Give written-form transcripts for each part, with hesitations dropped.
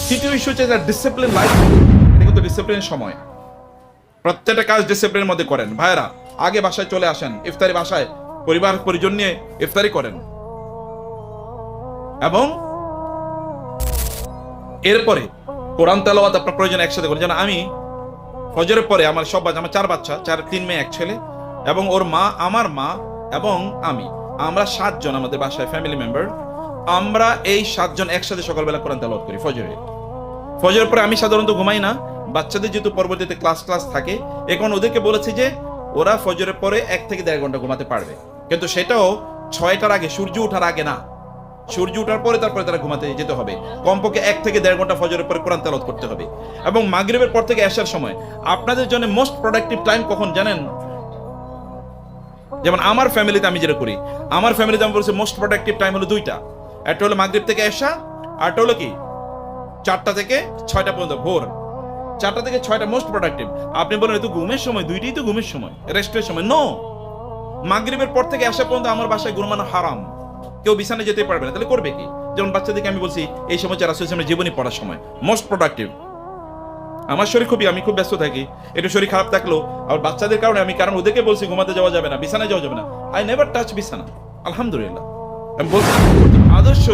তৃতীয় ইস্যু হচ্ছে discipline life. এটা কিন্তু ডিসিপ্লিনের সময়, প্রত্যেকটা কাজ ডিসিপ্লিনের মধ্যে করেন। ভাইরা আগে বাসায় চলে আসেন, ইফতারি বাসায় পরিবার পরিজন নিয়ে ইফতারি করেন, এবং এরপরে কোরআন তেলাওয়াত আপনার প্রয়োজন একসাথে করেন। যেন আমি ফজরের পরে আমার সব বাচ্চা, আমার 4 বাচ্চা, 3 মেয়ে 1 ছেলে, এবং ওর মা, আমার মা এবং আমরা 7 জন আমাদের বাসায় ফ্যামিলি মেম্বার। আমরা এই 7 জন একসাথে সকালবেলা কোরআন তেলাওয়াত করি ফজরের পরে। আমি সাধারণত ঘুমাই না, বাচ্চাদের যেহেতু পরবর্তীতে ক্লাস থাকে, এখন ওদেরকে বলেছি যে ওরা ফজরের পরে 1 থেকে 1.5 ঘন্টা ঘুমাতে পারবে, কিন্তু সেটাও 6টার আগে, সূর্য ওঠার আগে না। সূর্য ওঠার পরে তারপরে তারা ঘুমাতে যেতে হবে। কমপক্ষে 1 থেকে 1.5 ঘন্টা ফজরের পরে কোরআন তেলাওয়াত করতে হবে। এবং মাগরিবের পর থেকে এশার সময় আপনাদের জন্য মোস্ট প্রোডাক্টিভ টাইম কখন জানেন? যেমন আমার ফ্যামিলিতে আমি যেটা করি, আমার ফ্যামিলিতে আমি বলছি মোস্ট প্রোডাক্টিভ টাইম হলো 2টা। একটা হলো মাগরিব থেকে এশা, আর একটা হলো কি 4টা থেকে 6টা পর্যন্ত, ভোর 4টা থেকে 6টা মোস্ট প্রোডাক্টিভ। আপনি বলেন তো ঘুমের সময়, 2টাই তো ঘুমের সময়, রেস্টের সময়। নো, মাগরিবের পর থেকে এশা পর্যন্ত আমার বাসায় ঘুমানো হারাম। কেউ বিছানায় যেতে পারবে না, তাহলে করবে কি? যেমন বাচ্চাদেরকে আমি বলছি এই সময় রাসূল সাল্লাল্লাহু জীবনী পড়ার সময় মোস্ট প্রোডাক্টিভ। আমার শরীর আমি খুব ব্যস্ত থাকি, একটু শরীর খারাপ থাকলো, আর বাচ্চাদের কারণে কারণ ওদেরকে বলছি ঘুমাতে যাওয়া যাবে না, বিছানায় যাওয়া যাবে না। আই নেভার টাচ বিছানা, আলহামদুলিল্লাহ। আমি বলছি আদর্শ,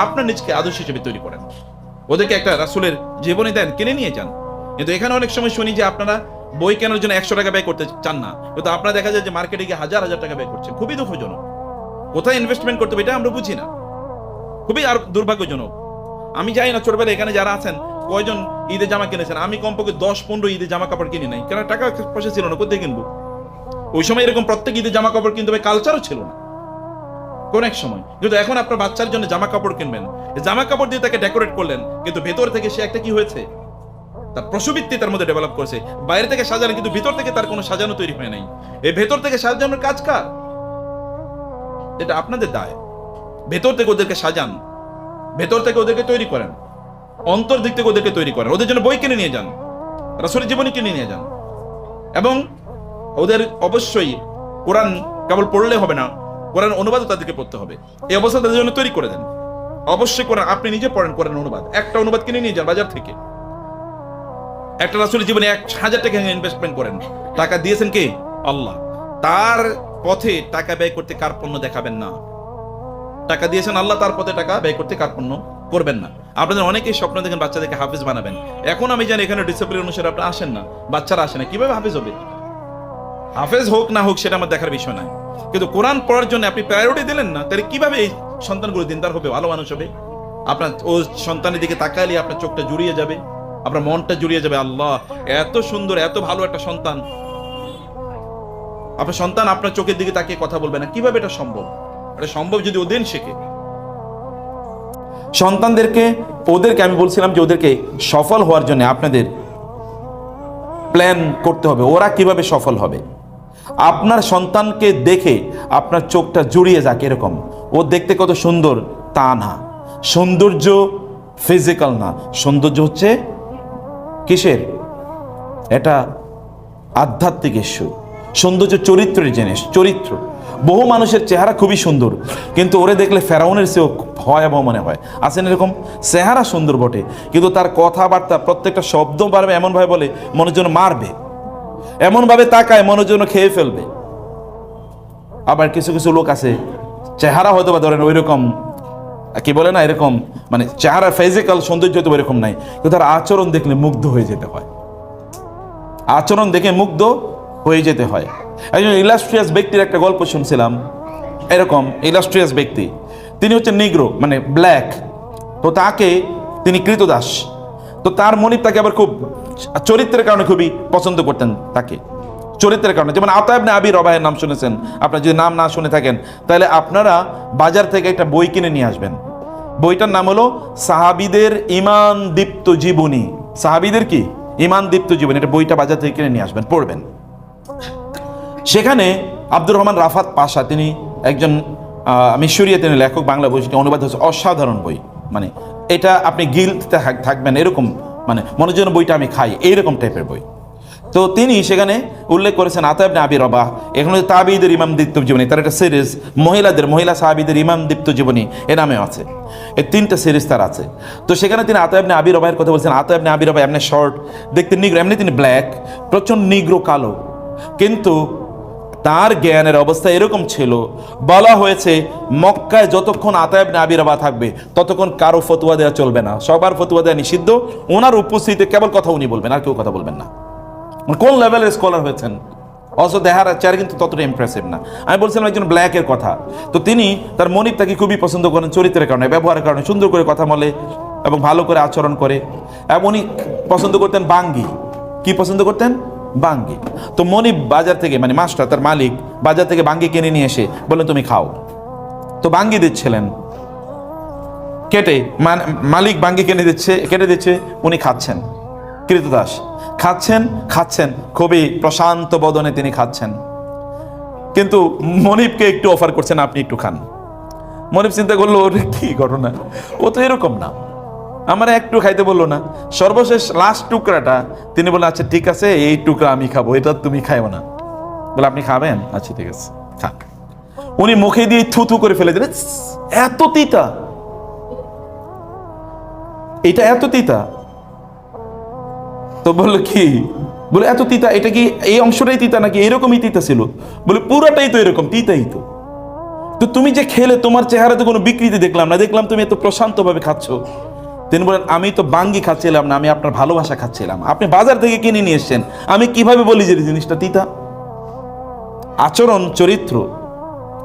আপনার নিজকে আদর্শ হিসেবে তৈরি করেন, ওদেরকে একটা রাসূলের জীবনী দেন, কিনে নিয়ে যান। কিন্তু এখানে অনেক সময় শুনি যে আপনারা বই কেনার জন্য 100 টাকা ব্যয় করতে চান না, কিন্তু আপনারা দেখা যায় যে মার্কেটে গিয়ে হাজার টাকা ব্যয় করছেন। খুবই দুঃখজনক। কোথায় ইনভেস্টমেন্ট করতে হবে এটা আমরা বুঝি না, খুবই আর দুর্ভাগ্যজনক। আমি জানি না ছোটবেলায় এখানে যারা আছেন কয়জন ঈদের জামা কিনেছেন। আমি কমপক্ষে 10-15 ঈদের জামা কাপড় কিনি নাই, কেন টাকা পয়সা ছিল না, কোথায় কিনবো? ওই সময় এরকম প্রত্যেক ঈদের জামা কাপড় কিনতে হবে কালচারও ছিল না কোন এক সময়। কিন্তু এখন আপনার বাচ্চার জন্য জামা কাপড় কিনবেন, জামা কাপড় দিয়ে তাকে ডেকোরেট করলেন, কিন্তু ভেতর থেকে সে একটা কি হয়েছে, তার প্রসূবৃত্তি তার মধ্যে ডেভেলপ করছে। বাইরে থেকে সাজানো, কিন্তু ভিতর থেকে তার কোনো সাজানো তৈরি হয় নাই। এই ভেতর থেকে সাজানোর কাজ কার? এটা আপনাদের দায়। ভেতর থেকে ওদেরকে সাজান, ভেতর থেকে ওদেরকে তৈরি করেন, অন্তর দিক থেকে ওদেরকে তৈরি করেন। ওদের জন্য বই কিনে নিয়ে যান, রাসূলের জীবনী কিনে নিয়ে যান, এবং ওদের অবশ্যই কোরআন কেবল পড়লে হবে না, কোরআন অনুবাদও তাদেরকে পড়তে হবে। এই অবস্থা তাদের জন্য তৈরি করে দেন। অবশ্যই কোরআন আপনি নিজে পড়েন, কোরআন অনুবাদ, একটা অনুবাদ কিনে নিয়ে যান বাজার থেকে। একটা রাসূলের জীবনে 1000 টাকা ইনভেস্টমেন্ট করেন, টাকা দিয়েছেন কে? আল্লাহ। তার পথে টাকা ব্যয় করতে কার্পণ্য দেখাবেন না। টাকা দিয়েছেন আল্লাহ, তার পথে টাকা ব্যয় করতে কার্পণ্য করবেন না। আপনাদের অনেকেই স্বপ্ন দেখেন বাচ্চাদেরকে হাফেজ বানাবেন। এখন আমি জানি এখানে ডিসিপ্লিন অনুসারে আপনারা আসেন না, বাচ্চারা আসে না, কিভাবে হাফেজ হবে? হাফেজ হোক না হোক সেটা আমার দেখার বিষয় নয়, কিন্তু কোরআন পড়ার জন্য আপনি প্রায়োরিটি দিলেন না, তাহলে কিভাবে এই সন্তানগুলো দিনদার হবে, ভালো মানুষ হবে? আপনার ও সন্তানের দিকে তাকালে আপনার চোখটা জুড়িয়ে যাবে, আপনার মনটা জুড়িয়ে যাবে। আল্লাহ, এত সুন্দর, এত ভালো একটা সন্তান, আপনার সন্তান আপনার চোখের দিকে তাকিয়ে কথা বলবে না, কিভাবে এটা সম্ভব? এটা সম্ভব যদি ওদের শেখে। ওদেরকে আমি বলছিলাম যে ওদেরকে সফল হওয়ার জন্য আপনাদের প্ল্যান করতে হবে, ওরা কিভাবে সফল হবে। আপনার সন্তানকে দেখে আপনার চোখটা জুড়িয়ে যাক, এরকম ও দেখতে কত সুন্দর তা না। সৌন্দর্য ফিজিক্যাল না, সৌন্দর্য হচ্ছে কিসের? এটা আধ্যাত্মিক ইস্যু। সৌন্দর্য চরিত্রের জিনিস, চরিত্র। বহু মানুষের চেহারা খুবই সুন্দর, কিন্তু ওরে দেখলে ফেরাউনের চেয়েও ভয়াবহ মনে হয়। আছেন এরকম? চেহারা সুন্দর বটে, কিন্তু তার কথাবার্তা, প্রত্যেকটা শব্দ পারবে এমনভাবে বলে মনের জন্য মারবে, এমনভাবে তাকায় মনের জন্য খেয়ে ফেলবে। আবার কিছু কিছু লোক আছে চেহারা হয়তো বা ধরেন ওই রকম কি বলে না, এরকম মানে চেহারা ফিজিক্যাল সৌন্দর্য তো এরকম নাই, কিন্তু তার আচরণ দেখলে মুগ্ধ হয়ে যেতে হয়। আচরণ দেখে মুগ্ধ হয়ে যেতে হয়। একজন ইলাস্ট্রিয়াস ব্যক্তির একটা গল্প শুনছিলাম, এরকম ইলাস্ট্রিয়াস ব্যক্তি, তিনি হচ্ছেন নিগ্রো, মানে ব্ল্যাক। তো তিনি কৃতদাস। তো তার মনিব তাকে আবার খুব চরিত্রের কারণে খুবই পছন্দ করতেন তাকে, চরিত্রের কারণে। যেমন আতা ইবনে আবি রবাহের নাম শুনেছেন, আপনারা যদি নাম না শুনে থাকেন তাহলে আপনারা বাজার থেকে একটা বই কিনে নিয়ে আসবেন। বইটার নাম হলো সাহাবীদের ঈমান দীপ্ত জীবনী। সাহাবীদের কি ঈমান দীপ্ত জীবনী, এটা বইটা বাজার থেকে কিনে নিয়ে আসবেন, পড়বেন। সেখানে আব্দুর রহমান রাফাত পাশা, তিনি একজন মিশরীয় তিনি লেখক, বাংলা বইটি অনুবাদ হচ্ছে, অসাধারণ বই। মানে এটা আপনি গিলতে থাকবেন এরকম, মানে মনে যেন বইটা আমি খাই, এইরকম টাইপের বই। তো তিনি সেখানে উল্লেখ করেছেন আতা ইবনে আবি রবাহ, এখানে তাবিঈদের ইমাম দীপ্ত জীবনী, তার একটা সিরিজ মহিলা সাহাবীদের ইমাম দীপ্ত জীবনী এ নামেও আছে, এই 3টা সিরিজ তার আছে। তো সেখানে তিনি আতা ইবনে আবি রবাহের কথা বলছেন। আতা ইবনে আবি রবাহ এমনি শর্ট, দেখতে নিগ্রো, এমনি তিনি ব্ল্যাক, প্রচন্ড নিগ্রো কালো, কিন্তু তার জ্ঞানের অবস্থা এরকম ছিল, বলা হয়েছে মক্কায় যতক্ষণ আতা ইবনে আবি রবাহ থাকবে ততক্ষণ কারো ফতোয়া দেওয়া চলবে না, সবার ফতোয়া দেওয়া নিষিদ্ধ, ওনার উপস্থিতিতে কেবল কথা উনি বলবেন, আর কেউ কথা বলবেন না। কোন লেভেলের স্কলার হয়েছেন, অথচ দেখার চেহারা কিন্তু ততটা ইমপ্রেসিভ না। আমি বলছিলাম একজন ব্ল্যাকের কথা, তো তিনি তার মনিব তাকে খুবই পছন্দ করেন চরিত্রের কারণে, ব্যবহারের কারণে, সুন্দর করে কথা বলে এবং ভালো করে আচরণ করে। এবং উনি পছন্দ করতেন বাঙ্গি। কি পছন্দ করতেন? বাঙ্গি। তো মনিব বাজার থেকে, মানে মাস্টার তার মালিক বাজার থেকে বাঙ্গি কিনে নিয়ে এসে বললেন তুমি খাও। তো বাঙ্গি দিচ্ছিলেন কেটে, মালিক বাঙ্গি কেটে দিচ্ছে, উনি খাচ্ছেন, কৃতদাস খাচ্ছেন খুবই প্রশান্ত বদনে তিনি খাচ্ছেন, কিন্তু মনিবকে একটু অফার করছেন আপনি একটু খান। মনিব চিন্তা করলো ওরে কি ঘটনা, ও তো এরকম না, আমার একটু খাইতে বললো না। সর্বশেষ লাস্ট টুকরাটা তিনি বললেন আচ্ছা ঠিক আছে এই টুকরা আমি খাবো, এটা তুমি খাইও না। বলে আপনি খাবেন? আচ্ছা ঠিক আছে খা। উনি মুখে দিয়ে থুথু করে ফেলে দিলেন, এত তিতা, এটা এত তিতা। তো বললো কি, বলে এত তিতা, এটা কি এই অংশটাই তিতা নাকি এরকমই তিতা ছিল? বলে পুরাটাই তো এরকম তিতাই তো। তো তুমি যে খেলে তোমার চেহারাতে কোনো বিকৃতি দেখলাম না, দেখলাম তুমি এত প্রশান্ত ভাবে খাচ্ছ। তিনি বলেন আমি তো বাঙ্গি খাচ্ছিলাম না, আমি আপনার ভালোবাসা খাচ্ছিলাম, আপনি বাজার থেকে কিনে নিয়ে এসছেন, আমি কিভাবে বলি যে জিনিসটা তিতা? আচরণ চরিত্র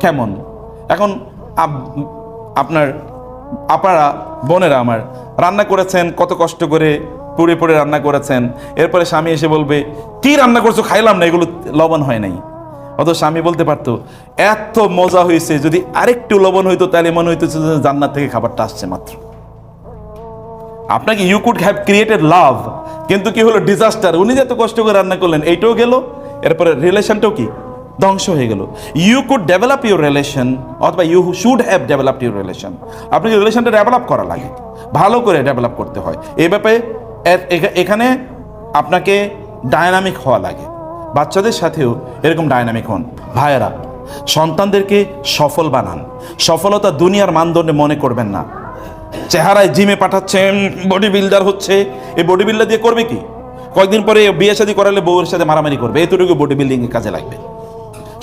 কেমন। এখন আপনারা বোনেরা আমার রান্না করেছেন, কত কষ্ট করে পুড়ে পুড়ে রান্না করেছেন, এরপরে স্বামী এসে বলবে কি রান্না করছো, খাইলাম না, এগুলো লবণ হয় নাই। অত স্বামী বলতে পারতো এত মজা হয়েছে, যদি আরেকটু লবণ হইতো তাহলে মনে হইতো জান্নাত থেকে খাবারটা আসছে মাত্র। আপনাকে ইউ কুড হ্যাভ ক্রিয়েটেড লাভ, কিন্তু কি হলো ডিজাস্টার। উনি যত কষ্ট করে রান্না করলেন এইটাও গেল, এরপরে রিলেশনটাও কি ধ্বংস হয়ে গেল। You could develop your relation, অথবা you should have developed your relation. আপনাকে রিলেশনটা ডেভেলপ করা লাগে, ভালো করে ডেভেলপ করতে হয়। এই ব্যাপারে এখানে আপনাকে ডায়নামিক হওয়া লাগে। বাচ্চাদের সাথেও এরকম ডায়নামিক হন। ভাইয়েরা, সন্তানদেরকে সফল বানান। সফলতা দুনিয়ার মানদণ্ডে মনে করবেন না। চেহারায় জিমে পাঠাচ্ছেন, বডি বিল্ডার হচ্ছে, এই বডি বিল্ডার দিয়ে করবে কি? কয়েকদিন পরে বিয়ে শাদী করালে বউয়ের সাথে মারামারি করবে, এতটুকু বডি বিল্ডিং এর কাজে লাগবে।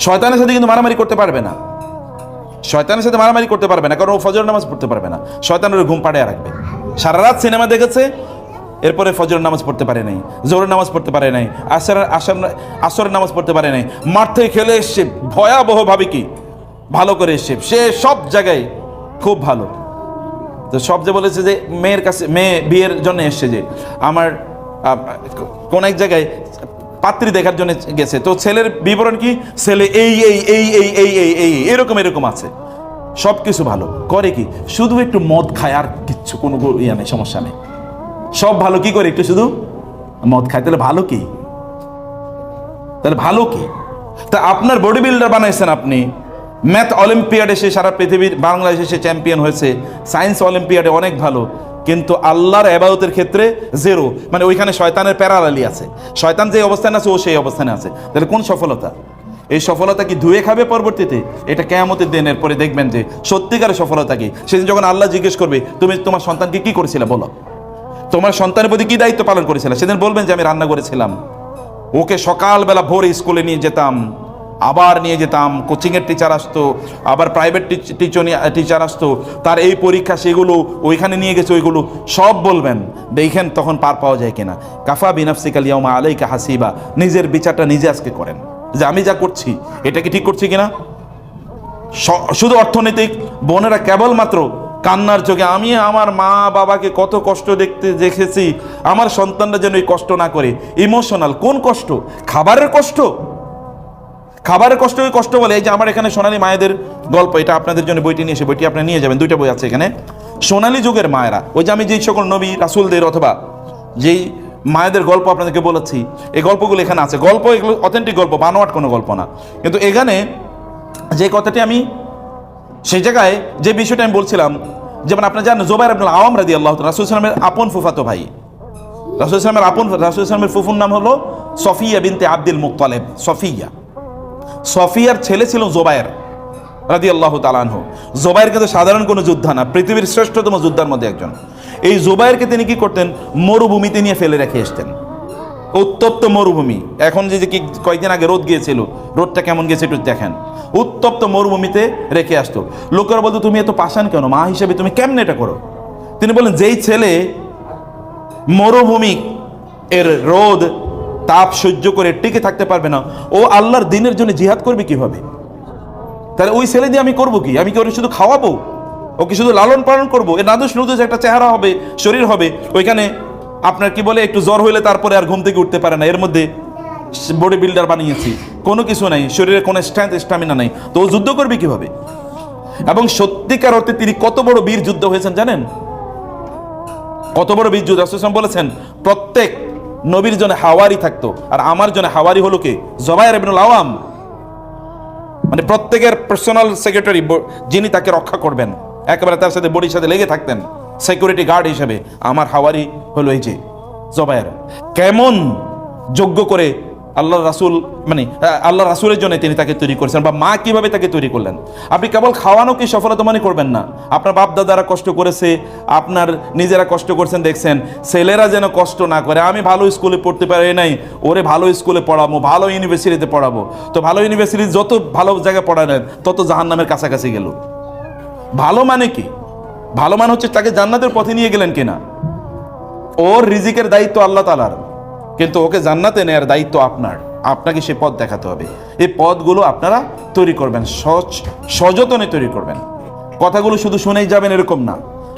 শয়তানের সাথে কিন্তু মারামারি করতে পারবে না, শয়তানের সাথে মারামারি করতে পারবে না, কারণ ও ফজর নামাজ পড়তে পারবে না। শয়তানের ঘুম পাড়িয়ে রাখবে। সারা রাত সিনেমা দেখেছে, এরপরে ফজরের নামাজ পড়তে পারে নাই, জোহরের নামাজ পড়তে পারে নাই, আসরের নামাজ পড়তে পারে নাই, মাঠ থেকে খেলে এসছে ভয়াবহ ভাবে কি ভালো করে এসছে, সে সব জায়গায় খুব ভালো। তো সব যে বলেছে যে মেয়ের কাছে, মেয়ে বিয়ের জন্য এসছে, যে আমার কোন এক জায়গায় পাত্রী দেখার জন্য গেছে, তো ছেলের বিবরণ কি, ছেলে এই এই এই এই এই এই এই এরকম এরকম আছে, সব কিছু ভালো করে, কি শুধু একটু মদ খায়, আর কিচ্ছু কোনো ইয়া নেই, সমস্যা নেই, সব ভালো। কি করে? একটু শুধু মদ খায়। তাহলে ভালো কি? তাহলে ভালো কি? তা আপনার বডি বিল্ডার বানাইছেন আপনি, ম্যাথ অলিম্পিয়াডে সে সারা পৃথিবীর, বাংলাদেশে সে চ্যাম্পিয়ন হয়েছে, সায়েন্স অলিম্পিয়াডে অনেক ভালো, কিন্তু আল্লাহর ইবাদতের ক্ষেত্রে জিরো। মানে ওইখানে শয়তানের প্যারালালি আছে, শয়তান যে অবস্থানে আছে ও সেই অবস্থানে আছে। তাহলে কোন সফলতা? এই সফলতা কি ধুয়ে খাবে পরবর্তীতে? এটা কিয়ামতের দিনের পরে দেখবেন যে সত্যিকারের সফলতা কি। সেদিন যখন আল্লাহ জিজ্ঞেস করবে তুমি তোমার সন্তানকে কি করেছিলে, বলো, তোমার সন্তানের প্রতি কি দায়িত্ব পালন করেছিলে, সেদিন বলবেন যে আমি রান্না করেছিলাম, ওকে সকালবেলা ভোরে স্কুলে নিয়ে যেতাম, আবার নিয়ে যেতাম, কোচিংয়ের টিচার আসতো, আবার প্রাইভেট টিচার আসতো, তার এই পরীক্ষা সেগুলো ওইখানে নিয়ে গেছে, ওইগুলো সব বলবেন। দেখেন তখন পার পাওয়া যায় কিনা। কাফা বিনাফসিকাল ইয়াউমা আলাইকা হাসিবা, নিজের বিচারটা নিজে আজকে করেন যে আমি যা করছি এটা কি ঠিক করছি কিনা। শুধু অর্থনৈতিক, বোনেরা কেবলমাত্র কান্নার চোখে আমি আমার মা বাবাকে কত কষ্ট দেখেছি, আমার সন্তানরা যেন এই কষ্ট না করে। ইমোশনাল কোন কষ্ট? খাবারের কষ্ট, খাবারের কষ্ট ওই কষ্ট বলে। এই যে আমার এখানে সোনালী মায়েদের গল্প, এটা আপনাদের জন্য বইটি নিয়ে এসে, বইটি আপনি নিয়ে যাবেন, 2টা বই আছে এখানে। সোনালী যুগের মায়েরা, ওই যে আমি যেই সকল নবী রাসূলদের অথবা যেই মায়েদের গল্প আপনাদেরকে বলেছি, এই গল্পগুলো এখানে আছে। গল্প এগুলো অথেন্টিক গল্প, বানোয়াট কোনো গল্প না। কিন্তু এখানে যে কথাটি আমি সেই জায়গায় যে বিষয়টা আমি বলছিলাম, যেমন আপনারা জানেন জুবাইর ইবনুল আওয়াম রাদিয়াল্লাহু তাআলা রাসূল সাল্লাল্লাহু আলাইহি ওয়াসাল্লামের আপন ফুফাতো ভাই। রাসূল সাল্লাল্লাহু আলাইহি ওয়াসাল্লামের ফুফুর নাম হলো সফিয়া বিনতে আব্দুল মুত্তালিব। সফিয়ার ছেলে ছিল জোবায়ের রাদিয়াল্লাহু তাআলা আনহু। জোবায়ের কিন্তু সাধারণ কোনো যোদ্ধা না, পৃথিবীর শ্রেষ্ঠতম যোদ্ধার মধ্যে একজন। এই জোবায়েরকে তিনি কি করতেন, মরুভূমিতে নিয়ে ফেলে রেখে আসতেন। উত্তপ্ত মরুভূমি, এখন যে কি কয়েকদিন আগে রোদ গিয়েছিল, রোদটা কেমন গেছে একটু দেখেন। উত্তপ্ত মরুভূমিতে রেখে আসতো। লোকেরা বলতো তুমি এত পাষাণ কেন, মা হিসেবে তুমি কেমনে এটা করো? তিনি বলেন, যেই ছেলে মরুভূমি এর রোদ তাপ সহ্য করে টিকে থাকতে পারবে না, ও আল্লাহর দিনের জন্য জিহাদ করবে কিভাবে? তাহলে ওই ছেলে দিয়ে আমি করবো কি? আমি কি ওকে শুধু খাওয়াবো, ওকে শুধু লালন পালন করবো? এর নাদুস নুদুস একটা চেহারা হবে, শরীর হবে, ওইখানে আপনার কি বলে একটু জ্বর হইলে তারপরে আর ঘুম থেকে উঠতে পারে না, এর মধ্যে বডি বিল্ডার বানিয়েছি, কোনো কিছু নাই, শরীরে কোনো স্ট্রেংথ স্ট্যামিনা নাই, তো ও যুদ্ধ করবে কিভাবে? এবং সত্যিকার অর্থে তিনি কত বড় বীর যুদ্ধ হয়েছেন জানেন? কত বড় বীর যুদ্ধ! রাসূল সাল্লাল্লাহু আলাইহি ওয়াসাল্লাম বলেছেন প্রত্যেক নবীর জন্য হাওয়ারি থাকতো, আর আমার জন্য হাওয়ারি হলো কে? জুবায়ের ইবনুল আওয়াম। মানে প্রত্যেকের পার্সোনাল সেক্রেটারি, যিনি তাকে রক্ষা করবেন, একেবারে তার সাথে বডির সাথে লেগে থাকতেন সিকিউরিটি গার্ড হিসেবে, আমার হাওয়ারি হলো এই যে জুবায়ের। কেমন যোগ্য করে আল্লাহ রাসূল, মানে আল্লাহ রাসূলের জন্য তিনি তাকে তৈরি করেছেন, বা মা কিভাবে তাকে তৈরি করলেন। আপনি কেবল খাওয়ানো কি সফলতা মনে করবেন না, আপনার বাপ দাদারা কষ্ট করেছে, আপনার নিজেরা কষ্ট করছেন, দেখছেন ছেলেরা যেন কষ্ট না করে। আমি ভালো স্কুলে পড়তে পারি নাই, ওরে ভালো স্কুলে পড়াবো, ভালো ইউনিভার্সিটিতে পড়াবো, তো ভালো ইউনিভার্সিটি যত ভালো জায়গায় পড়ালেন তত জাহান্নামের কাছাকাছি গেল। ভালো মানে কি? ভালো মানে হচ্ছে তাকে জান্নাতের পথে নিয়ে গেলেন কিনা। ওর রিজিকের দায়িত্ব আল্লাহ তাআলার, কিন্তু ওকে জান্নাতে নেয়ার দায়িত্ব আপনার। আপনাকে সে পথ দেখাতে হবে। এই পথগুলো আপনারা তৈরি করবেন, সযত্নে তৈরি করবেন। কথাগুলো শুধু শুনেই যাবেন এরকম না,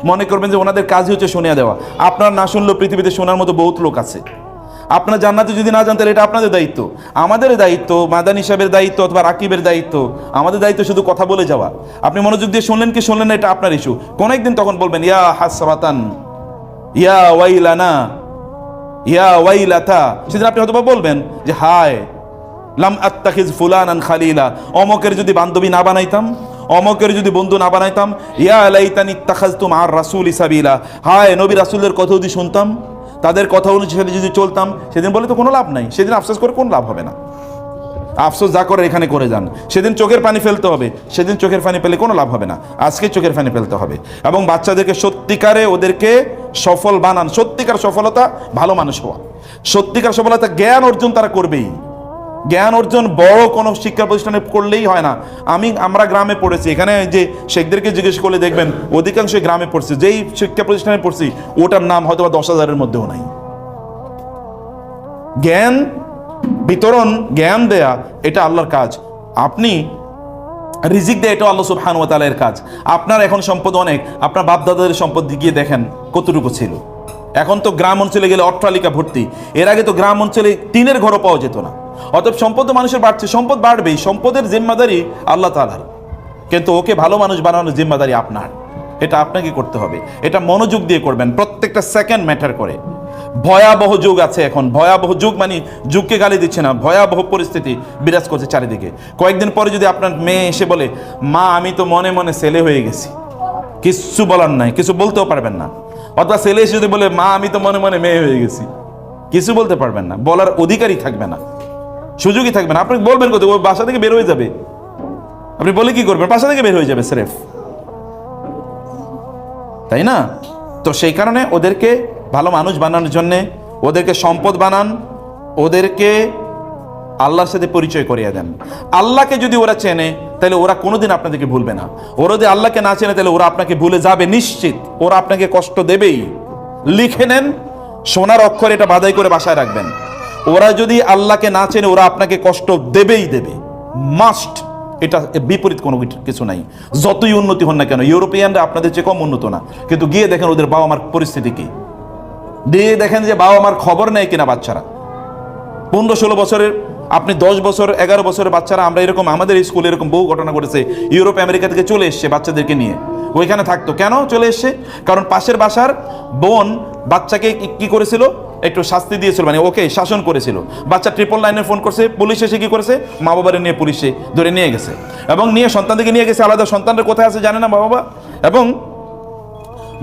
মনে করবেন যে ওনাদের কাজই হচ্ছে শুনিয়ে দেওয়া। আপনার না শুনলেও পৃথিবীতে শোনার মতো বহুত লোক আছে। আপনার জান্নাতে যদি না যান তাহলে এটা আপনাদের দায়িত্ব। আমাদের দায়িত্ব, মাদানী সাহেবের দায়িত্ব অথবা রাকিবের দায়িত্ব, আমাদের দায়িত্ব শুধু কথা বলে যাওয়া। আপনি মনোযোগ দিয়ে শুনলেন কি শুনলেন না, এটা আপনার ইস্যু। কোন একদিন তখন বলবেন ইয়া হাসরাতান, ইয়া ওয়াইলানা, ইয়া ওয়াইলাতা। সেদিন আপনি হয়তো বলবেন যে হায় লাম আত্তাখিজ ফুলানান খালিলা, অমকের যদি বান্ধবী না বানাইতাম, অমকের যদি বন্ধু না বানাইতাম। ইয়া লাইতানি ইত্তাখাযতু মা'আর রাসূলি সাবিলা, হায় নবী রাসূলের কথা যদি শুনতাম, তাদের কথা অনুযায়ী যদি চলতাম। সেদিন বলে তো কোনো লাভ নাই, সেদিন আফসোস করে কোনো লাভ হবে না। আফসোস যা করে এখানে করে যান। সেদিন চোখের পানি ফেলতে হবে, সেদিন চোখের পানি পেলে কোনো লাভ হবে না। আজকে চোখের পানি ফেলতে হবে এবং বাচ্চাদেরকে সত্যিকারে ওদেরকে সফল বানান। সত্যিকার সফলতা ভালো মানুষ হওয়া, সত্যিকার সফলতা জ্ঞান অর্জন তারা করবেই। জ্ঞান অর্জন বড় কোনো শিক্ষা প্রতিষ্ঠানে করলেই হয় না। আমরা গ্রামে পড়েছি, এখানে যে শেখদেরকে জিজ্ঞেস করলে দেখবেন অধিকাংশ গ্রামে পড়ছে। যেই শিক্ষা প্রতিষ্ঠানে পড়ছি ওটার নাম হয়তো 10,000-এর মধ্যেও নাই। জ্ঞান বিতরণ, জ্ঞান দেয়া এটা আল্লাহর কাজ। আপনি রিজিক দেয় এটা আল্লাহ সুবহানাহু ওয়া তাআলার কাজ। আপনার এখন সম্পদ অনেক, আপনার বাপ দাদাদের সম্পদ গিয়ে দেখেন কতটুকু ছিল। এখন তো গ্রাম অঞ্চলে গেলে অট্টালিকা ভর্তি, এর আগে তো গ্রাম অঞ্চলে টিনের ঘরও পাওয়া যেত না। অতএব সম্পদ তো মানুষের বাড়ছে, সম্পদ বাড়বেই, সম্পদের জিম্মাদারি আল্লাহ তাআলার, কিন্তু ওকে ভালো মানুষ বানানোর জিম্মাদারি আপনার। এটা আপনাকে করতে হবে, এটা মনোযোগ দিয়ে করবেন। প্রত্যেকটা সেকেন্ড ম্যাটার করে। ভয়াবহ যুগ আছে এখন, ভয়াবহ যুগ মানে যুগকে গালি দিচ্ছে না, ভয়াবহ পরিস্থিতি বিরাজ করছে চারিদিকে। কয়েকদিন পরে যদি আপনার মেয়ে এসে বলে মা আমি তো মনে মনে ছেলে হয়ে গেছি, কিচ্ছু বলার নাই, কিছু বলতেও পারবেন না। অথবা ছেলে এসে যদি বলে মা আমি তো মনে মনে মেয়ে হয়ে গেছি, কিছু বলতে পারবেন না, বলার অধিকারই থাকবে না, সুযোগই থাকবে না। আপনি বলবেন কোথায়? ও বাসা থেকে বের হয়ে যাবে। আপনি বলে কি করবেন? বাসা থেকে বের হয়ে যাবে স্রেফ, তাই না? তো সেই কারণে ওদেরকে ভালো মানুষ বানানোর জন্যে ওদেরকে সম্পদ বানান, ওদেরকে আল্লাহর সাথে পরিচয় করিয়ে দেন। আল্লাহকে যদি ওরা চেনে তাহলে ওরা কোনোদিন আপনাদেরকে ভুলবে না। ওরা যদি আল্লাহকে না চেনে তাহলে ওরা আপনাকে ভুলে যাবে নিশ্চিত। ওরা আপনাকে কষ্ট দেবেই। লিখে নেন, সোনার অক্ষরে এটা বাধাই করে বাসায় রাখবেন। ওরা যদি আল্লাহকে না চেনে ওরা আপনাকে কষ্ট দেবেই দেবে, মাস্ট। এটা বিপরীত কোনো কিছু নাই। যতই উন্নতি হন না কেন, ইউরোপিয়ানরা আপনাদের চেয়ে কম উন্নত না, কিন্তু গিয়ে দেখেন ওদের বাবা মার পরিস্থিতি কি, দিয়ে দেখেন যে বাবা মার খবর নেয় কিনা বাচ্চারা। 15-16 বছরের, আপনি 10 বছর 11 বছরের বাচ্চারা, আমরা এরকম আমাদের স্কুলে এরকম বহু ঘটনা ঘটেছে। ইউরোপ আমেরিকা থেকে চলে এসছে বাচ্চাদেরকে নিয়ে, ওইখানে থাকতো। কেন চলে এসছে? কারণ পাশের বাসার বোন বাচ্চাকে কি করেছিল, একটু শাস্তি দিয়েছিল, মানে ওকে শাসন করেছিল। বাচ্চা 999 ফোন করছে, পুলিশ এসে কি করেছে, মা বাবারে নিয়ে পুলিশে ধরে নিয়ে গেছে এবং নিয়ে সন্তানদেরকে নিয়ে গেছে আলাদা। সন্তানরা কোথায় আছে জানে না মা বাবা, এবং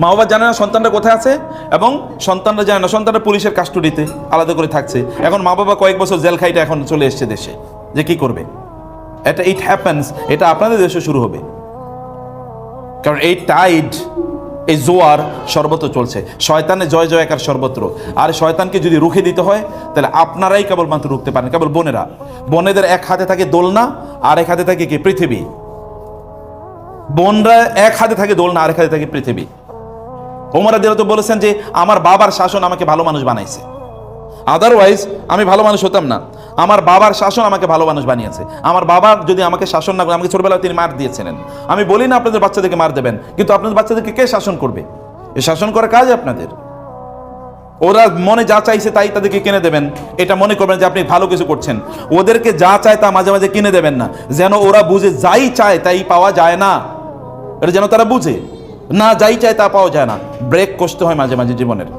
মা বাবা জানে না সন্তানরা কোথায় আছে, এবং সন্তানরা জানে না সন্তানরা পুলিশের কাস্টডিতে আলাদা করে থাকছে। এখন মা বাবা কয়েক বছর জেল খাইটা এখন চলে এসছে দেশে, যে কি করবে? ইট হ্যাপেন্স, এটা আপনাদের দেশে শুরু হবে। কারণ এই টাইড, এই জোয়ার সর্বত্র চলছে, শয়তানের জয় জয়কার সর্বত্র। আর শয়তানকে যদি রুখে দিতে হয় তাহলে আপনারাই কেবলমাত্র রুখতে পারেন, কেবল বোনেরা। বোনেদের এক হাতে থাকে দোলনা, আর এক হাতে থাকে কি? পৃথিবী। বোনরা এক হাতে থাকে দোলনা, আর এক হাতে থাকে পৃথিবী। ওমর রাদিয়াল্লাহু তো বলেছেন যে আমার বাবার শাসন আমাকে ভালো মানুষ বানাইছে, আদারওয়াইজ আমি ভালো মানুষ হতাম না। আমার বাবার শাসন আমাকে ভালো মানুষ বানিয়েছে। আমার বাবা যদি আমাকে শাসন না করে, আমাকে ছোটবেলায় তিনি মার দিয়েছিলেন। আমি বলি না আপনাদের বাচ্চাদেরকে মার দেবেন, কিন্তু আপনাদের বাচ্চাদেরকে কে শাসন করবে? এই শাসন করার কাজ আপনাদের। ওরা মনে যা চাইছে তাই তাদেরকে কিনে দেবেন, এটা মনে করবেন যে আপনি ভালো কিছু করছেন। ওদেরকে যা চায় তা মাঝে মাঝে কিনে দেবেন না, যেন ওরা বুঝে যাই চায় তাই পাওয়া যায় না, এটা যেন তারা বুঝে না, যাই চায় তা পাওয়া যায় না। ব্রেক কষতে হয় মাঝে মাঝে জীবনের,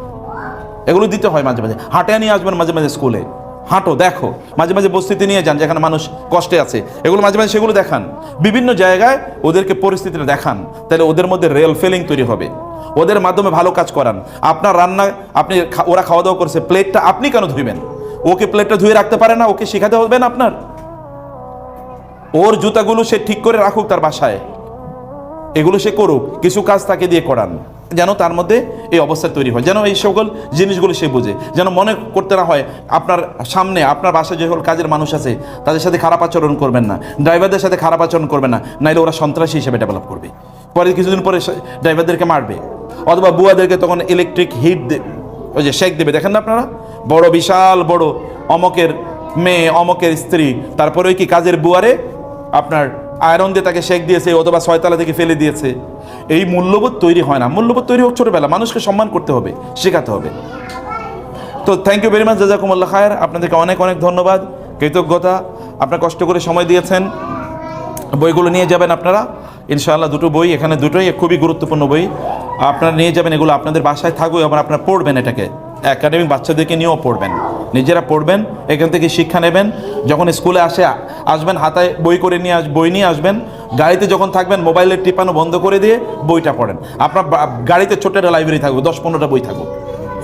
এগুলো দিতে হয় মাঝে মাঝে। হাঁটে নিয়ে আসবেন মাঝে মাঝে স্কুলে, হাঁটো, দেখো, মাঝে মাঝে বস্তিতে নিয়ে যান যেখানে মানুষ কষ্টে আছে, এগুলো মাঝে মাঝে সেগুলো দেখান। বিভিন্ন জায়গায় ওদেরকে পরিস্থিতিটা দেখান, তাহলে ওদের মধ্যে রিয়েল ফিলিং তৈরি হবে। ওদের মাধ্যমে ভালো কাজ করান। আপনার রান্না, আপনি ওরা খাওয়া দাওয়া করছে, প্লেটটা আপনি কেন ধুইবেন? ওকে প্লেটটা ধুয়ে রাখতে পারে না? ওকে শেখাতে হবে না আপনার? ওর জুতাগুলো সে ঠিক করে রাখুক তার বাসায়, এগুলো সে করুক, কিছু কাজ তাকে দিয়ে করান, যেন তার মধ্যে এই অবস্থা তৈরি হয়, যেন এই সকল জিনিসগুলো সে বুঝে, যেন মনে করতে না হয় আপনার সামনে আপনার বাসায় যে সকল কাজের মানুষ আছে তাদের সাথে খারাপ আচরণ করবেন না, ড্রাইভারদের সাথে খারাপ আচরণ করবেন না, নাইলে ওরা সন্ত্রাসী হিসেবে ডেভেলপ করবে, পরে কিছুদিন পরে ড্রাইভারদেরকে মারবে, অথবা বুয়াদেরকে তখন ইলেকট্রিক হিট ওই যে শেক দেবে। দেখেন না আপনারা, বড় বিশাল বড় অমকের মেয়ে, অমকের স্ত্রী, তারপরে কি কাজের বুয়ারে আপনার আয়রন দিয়ে তাকে শেক দিয়েছে, অথবা ছয়তলা থেকে ফেলে দিয়েছে। এই মূল্যবোধ তৈরি হয় না। মূল্যবোধ তৈরি হোক ছোটবেলা, মানুষকে সম্মান করতে হবে, শেখাতে হবে। তো থ্যাংক ইউ ভেরি মাচ, জাযাকুমুল্লাহ খায়ের। আপনাদেরকে অনেক অনেক ধন্যবাদ, কৃতজ্ঞতা। আপনারা কষ্ট করে সময় দিয়েছেন। বইগুলো নিয়ে যাবেন আপনারা ইনশাআল্লাহ। দুটো বই এখানে, দুটোই খুবই গুরুত্বপূর্ণ বই, আপনারা নিয়ে যাবেন। এগুলো আপনাদের বাসায় থাকবে, আবার আপনারা পড়বেন, এটাকে একাডেমিক বাচ্চাদেরকে নিয়েও পড়বেন, নিজেরা পড়বেন, এখান থেকে শিক্ষা নেবেন। যখন স্কুলে আসবেন হাতায় বই করে নিয়ে বই নিয়ে আসবেন। গাড়িতে যখন থাকবেন মোবাইলের টিপানো বন্ধ করে দিয়ে বইটা পড়েন। আপনার গাড়িতে ছোট্ট একটা লাইব্রেরি থাকবে, 10-15টা বই থাকবে,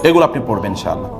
এগুলো আপনি পড়বেন ইনশাআল্লাহ।